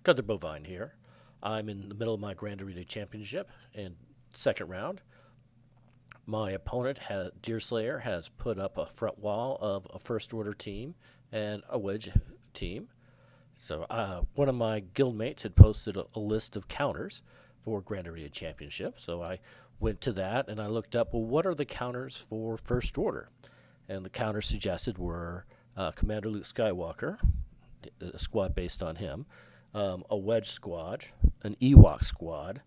Got the Bovine here. I'm in the middle of my Grand Arena Championship in second round. My opponent, Deerslayer, has put up a front wall of a First Order team and a Wedge team. So one of my guildmates had posted a list of counters for Grand Arena Championship. So I went to that and I looked up, well, what are the counters for First Order? And the counters suggested were Commander Luke Skywalker, a squad based on him, a Wedge squad, an Ewok squad,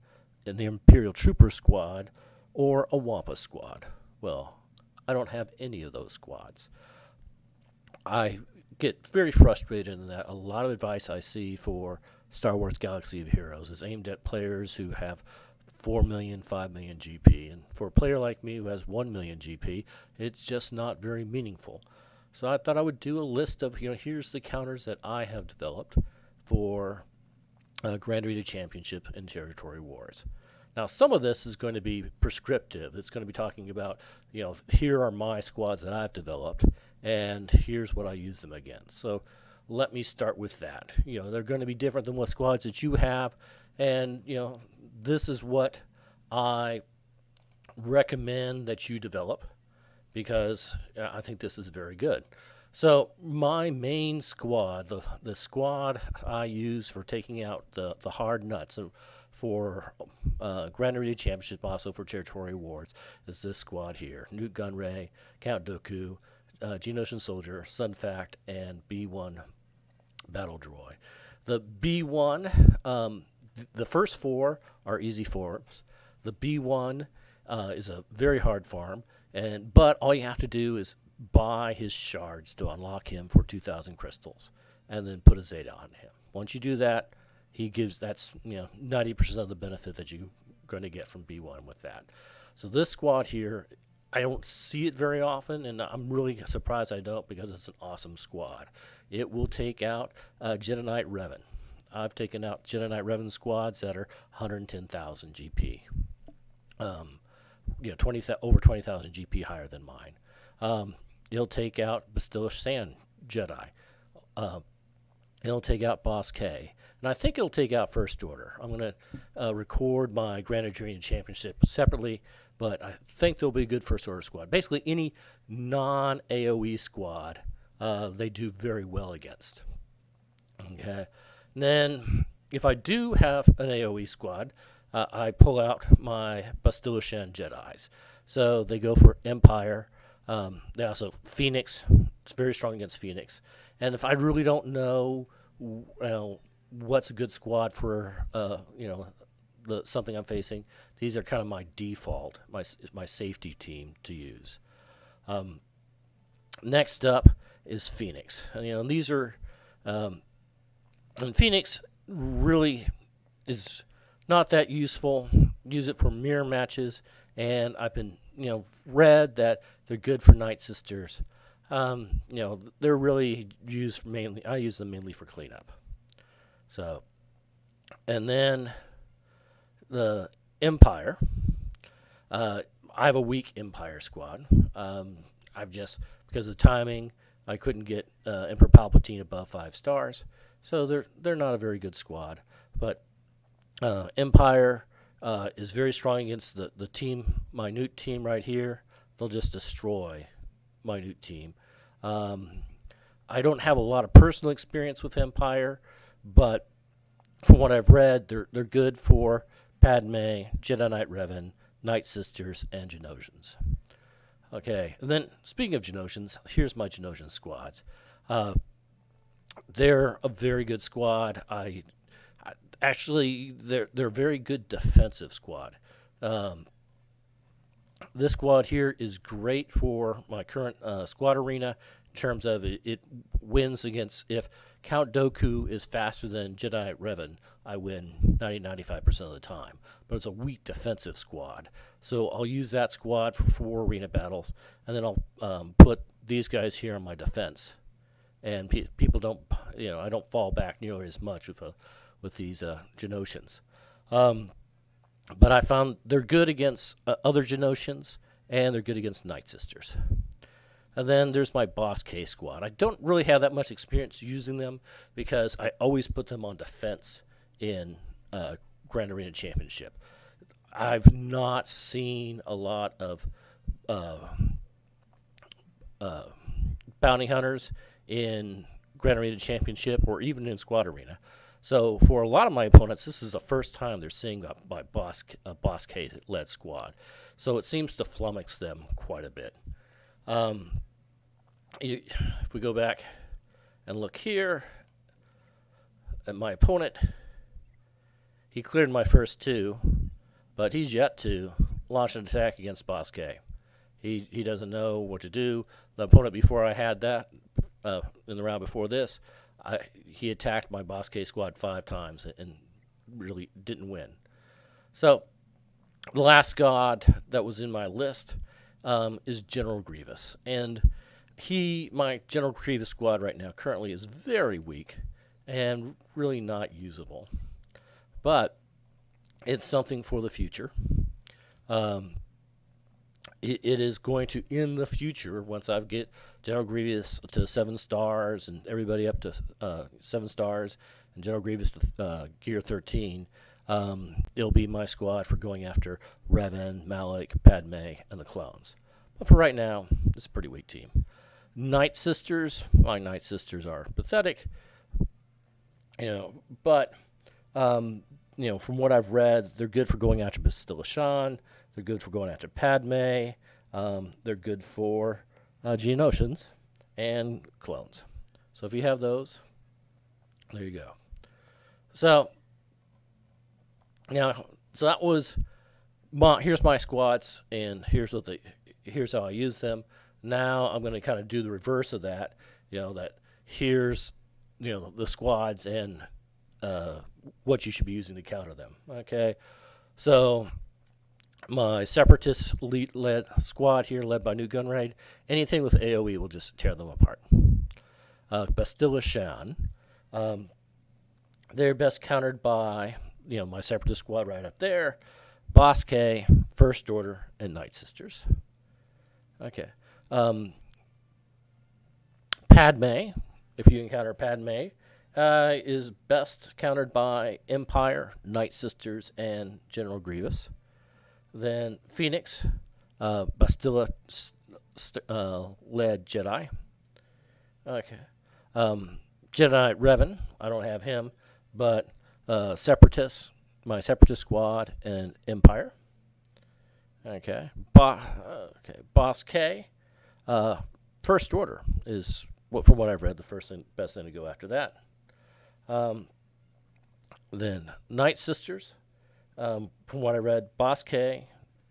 an Imperial Trooper squad, or a Wampa squad. Well, I don't have any of those squads. I get very frustrated in that a lot of advice I see for Star Wars Galaxy of Heroes is aimed at players who have 4 million, 5 million GP. And for a player like me who has 1 million GP, it's just not very meaningful. So I thought I would do a list of, here's the counters that I have developed for Grand Arena Championship and Territory Wars. Now, some of this is going to be prescriptive. It's going to be talking about, here are my squads that I've developed, and here's what I use them against. So let me start with that. They're going to be different than what squads that you have, and, this is what I recommend that you develop because I think this is very good. So my main squad, the squad I use for taking out the hard nuts for Grand Arena Championship, also for Territory Wars, is this squad here. Nute Gunray, Count Dooku, Geonosian Soldier, Sun Fact, and B1 Battle Droid. The B1, the first four are easy forms. The B1 is a very hard farm, but all you have to do is buy his shards to unlock him for 2,000 crystals, and then put a Zeta on him. Once you do that, that's 90% of the benefit that you're going to get from B1 with that. So this squad here, I don't see it very often, and I'm really surprised I don't because it's an awesome squad. It will take out Jedi Knight Revan. I've taken out Jedi Knight Revan squads that are 110,000 GP. Over 20,000 GP higher than mine. It'll take out Bastila-led Jedi. It'll take out Bossk K. And I think it'll take out First Order. I'm going to record my Grand Arena Championship separately, but I think there'll be a good First Order squad. Basically, any non-AoE squad, they do very well against. Okay. And then, if I do have an AoE squad, I pull out my Bastila-led Jedis. So they go for Empire. They also Phoenix. It's very strong against Phoenix. And if I really don't know, what's a good squad for, something I'm facing, these are kind of my default, my safety team to use. Next up is Phoenix. And these are, and Phoenix really is not that useful. Use it for mirror matches, and I've been, read that they're good for Nightsisters. They're really used mainly. I use them mainly for cleanup. So, and then the Empire. I have a weak Empire squad. I've just because of timing, I couldn't get Emperor Palpatine above 5 stars, so they're not a very good squad. But Empire is very strong against the team, my Nute team right here. They'll just destroy my Nute team. I don't have a lot of personal experience with Empire, but from what I've read, they're good for Padme, Jedi Knight Revan, Nightsisters, and Genonosians. Okay, and then speaking of Genonosians, here's my Genonosian squads. They're a very good squad. Actually, they're a very good defensive squad. This squad here is great for my current squad arena in terms of it wins against, if Count Dooku is faster than Jedi Revan, I win 90-95% of the time. But it's a weak defensive squad. So I'll use that squad for 4 arena battles, and then I'll put these guys here on my defense. And people don't, I don't fall back nearly as much with these Genosians. But I found they're good against other Genosians, and they're good against Nightsisters. And then there's my Bossk K squad. I don't really have that much experience using them because I always put them on defense in Grand Arena Championship. I've not seen a lot of bounty hunters in Grand Arena Championship or even in Squad Arena. So for a lot of my opponents, this is the first time they're seeing my Bossk-led squad. So it seems to flummox them quite a bit. If we go back and look here at my opponent, he cleared my first two, but he's yet to launch an attack against Bossk. He doesn't know what to do. The opponent before I had that, in the round before this, he attacked my Bossk squad 5 times and really didn't win. So the last god that was in my list is General Grievous. And my General Grievous squad right now currently is very weak and really not usable. But it's something for the future. It is going to, in the future, once I get General Grievous to 7 stars and everybody up to 7 stars and General Grievous to Gear 13, it'll be my squad for going after Revan, Malak, Padme, and the clones. But for right now, it's a pretty weak team. Nightsisters, my Nightsisters are pathetic, but from what I've read, they're good for going after Bastila-led. They're good for going after Padme. They're good for Geonosians and clones. So if you have those, there you go. So that was here's my squads, and here's how I use them. Now I'm going to kind of do the reverse of that. That here's the squads and what you should be using to counter them. Okay, so my Separatist elite-led squad here, led by new Gunray, anything with AoE will just tear them apart. Bastila-led, they're best countered by my Separatist squad right up there, Bossk, First Order, and Nightsisters. Okay. Padme, if you encounter Padme, is best countered by Empire, Nightsisters, and General Grievous. Then Phoenix, Bastila-led Jedi. Okay. Jedi Revan, I don't have him, but Separatist, my Separatist squad, and Empire. Okay. Bossk, First Order is, from what I've read, the best thing to go after that. Then Nightsisters, from what I read, Bossk,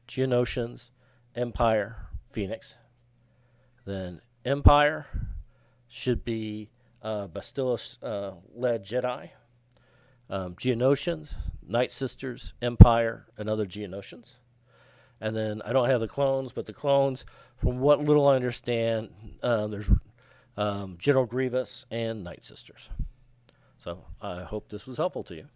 Geonosians, Empire, Phoenix. Then Empire should be Bastila-led Jedi, Geonosians, Nightsisters, Empire, and other Geonosians. And then I don't have the clones, but the clones, from what little I understand, there's General Grievous and Nightsisters. So I hope this was helpful to you.